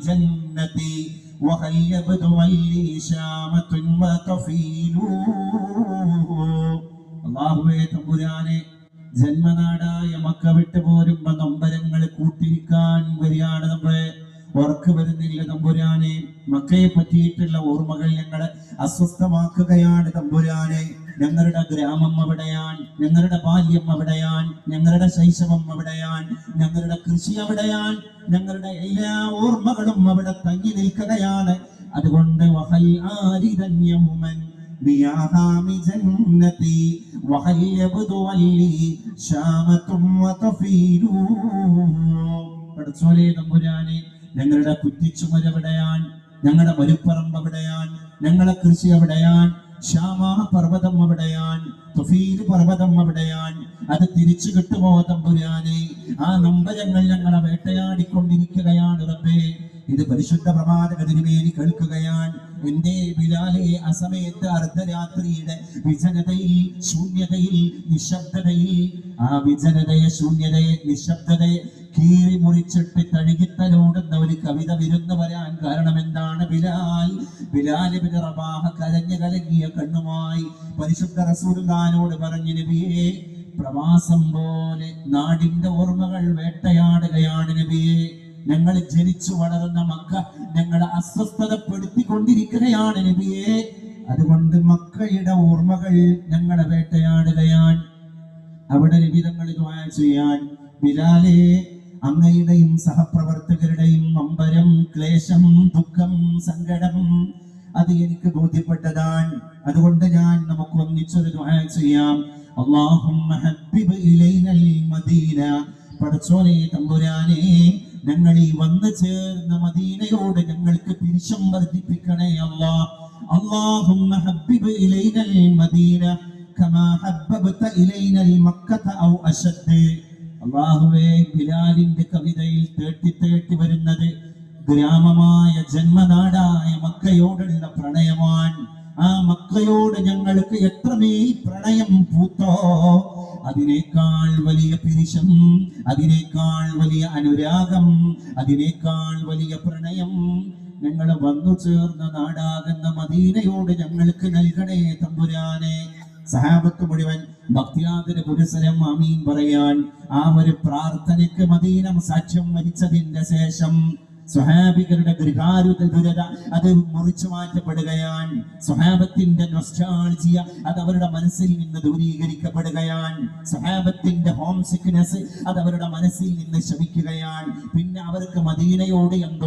جنتي وهل يبدو لي شامة وطفيل. അല്ലാഹുവേ തമ്പുരാനെ, ജന്മനാടായ മക്ക വിട്ടു പോരുമ്പോ നൊമ്പരങ്ങൾ കൂട്ടിരിക്കാൻ വരികയാണ് നമ്മളെ. ഉറക്ക് വരുന്നില്ല തമ്പുരാനെ. മക്കയെ പറ്റിയിട്ടുള്ള ഓർമ്മകൾ ഞങ്ങളെ അസ്വസ്ഥമാക്കുകയാണ് തമ്പുരാനെ. ഞങ്ങളുടെ ഗ്രാമം അവിടെയാണ്, ഞങ്ങളുടെ ബാല്യം അവിടെയാണ്, ഞങ്ങളുടെ ശൈശവം അവിടെയാണ്, ഞങ്ങളുടെ കൃഷി അവിടെയാണ്, ഞങ്ങളുടെ എല്ലാ ഓർമ്മകളും അവിടെ തങ്ങി നിൽക്കുകയാണ്. അതുകൊണ്ട് വഹൽ ആരിദൻ യൗമൻ ബിയാഹാമി ജന്നതി വഹൽ യബ്ദു ലി ശാമത്തും വതഫീലു. പടച്ചോനെ തമ്പുരാനെ, ഞങ്ങളുടെ കുറ്റിച്ചുമരവിടെയാണ്, ഞങ്ങളുടെ മരുപ്പറമ്പ് അവിടെയാണ്, ഞങ്ങളുടെ കൃഷി അവിടെയാണ്, ശ്യാമ പർവ്വതം അവിടെയാണ്, തുഫീൽ പർവ്വതം അവിടെയാണ്. അത് തിരിച്ചു കിട്ടുമോ തമ്പുരാനെ? ആ നൊമ്പരങ്ങൾ ഞങ്ങളെ വേട്ടയാടിക്കൊണ്ടിരിക്കുകയാണ് റബ്ബേ. ഇത് പരിശുദ്ധ പ്രവാചക തിരുമേനി കേൾക്കുകയാണ്. എന്റെ ബിലാലെ, ആ സമയത്ത് അർദ്ധരാത്രിയുടെ വിജനതയിൽ, ശൂന്യതയിൽ, നിശബ്ദതയിൽ, ആ വിജനതയെ, ശൂന്യതയെ, നിശബ്ദതയെ കീറി മുറിച്ചിട്ട് തഴുകിത്തലോടുന്ന ഒരു കവിത വിരുന്നു വരാൻ കാരണം എന്താണ്? ബിലാൽ ഇബ്നു റബാഹ കരഞ്ഞു കലങ്ങിയ കണ്ണുമായി പരിശുദ്ധ റസൂലുള്ളാഹിനോട് പറഞ്ഞു, നബിയേ, പ്രവാസം പോലെ നാടിന്റെ ഓർമ്മകൾ വേട്ടയാടുകയാണ് നബിയേ. ഞങ്ങൾ ജനിച്ചു വളർന്ന മക്ക ഞങ്ങളെ അസ്വസ്ഥതപ്പെടുത്തിക്കൊണ്ടിരിക്കുകയാണ് നബിയേ. അതുകൊണ്ട് മക്കയുടെ ഓർമ്മകൾ ഞങ്ങളെ വേട്ടയാടുകയാണ്. അവിടെ നബി തങ്ങൾ ദുആ ചെയ്യാൻ, ബിലാലേ, അങ്ങയുടെയും സഹപ്രവർത്തകരുടെയും നൊമ്പരം, ക്ലേശം, ദുഃഖം, സങ്കടം അത് എനിക്ക് ബോധ്യപ്പെട്ടതാണ്. അതുകൊണ്ട് നമുക്ക് ഒന്നിച്ചൊരു ദുആ ചെയ്യാം. അല്ലാഹുമ്മ ഹബ്ബിബ് ഇലൈനൽ മദീന. പടച്ചോനെ തമ്പുരാനെ, ഞങ്ങൾ ഈ വന്നു ചേർന്ന മദീനയോട് ഞങ്ങൾക്ക് പിരിശം വർദ്ധിപ്പിക്കണേ അല്ലാഹ്. അല്ലാഹുമ്മ ഹബ്ബിബ് ഇലൈനൽ മദീന കമാ ഹബ്ബബ്ത ഇലൈനൽ മക്കത ഔ അശദ്. അല്ലാഹുവേ, ബിലാലിന്റെ കവിതയിൽ തേട്ടി വരുന്നത് ഗ്രാമമായ ജന്മനാടായ മക്കയോടുള്ള പ്രണയമാണ്. ആ മക്കയോട് ഞങ്ങൾക്ക് എത്രമേൽ പ്രണയം പൂത്തോ, അതിനേക്കാൾ വലിയ പിരിശം, അതിനേക്കാൾ വലിയ അനുരാഗം, അതിനേക്കാൾ വലിയ പ്രണയം ഞങ്ങൾ വന്നു ചേർന്ന നാടാകുന്ന മദീനയോട് ഞങ്ങൾക്ക് നൽകണേ തമ്പുരാനെ. സഹാബത്ത് മുഴുവൻ ഭക്തിയാദര പുരസരം ആമീൻ പറയാൻ ആ ഒരു പ്രാർത്ഥനയ്ക്ക് മദീന സാക്ഷ്യം വഹിച്ചതിന്റെ ശേഷം സ്വഹാബികളുടെ ദുരത അത് മുറിച്ചു മാറ്റപ്പെടുകയാണ്. സ്വഹാബത്തിന്റെ നൊസ്റ്റാൾജിയ അത് അവരുടെ മനസ്സിൽ നിന്ന് ദൂരീകരിക്കപ്പെടുകയാണ്. സ്വഹാബത്തിന്റെ ഹോം സിക്നെസ് അത് അവരുടെ മനസ്സിൽ നിന്ന് ശമിക്കുകയാണ്. പിന്നെ അവർക്ക് മദീനയോട് എന്തോ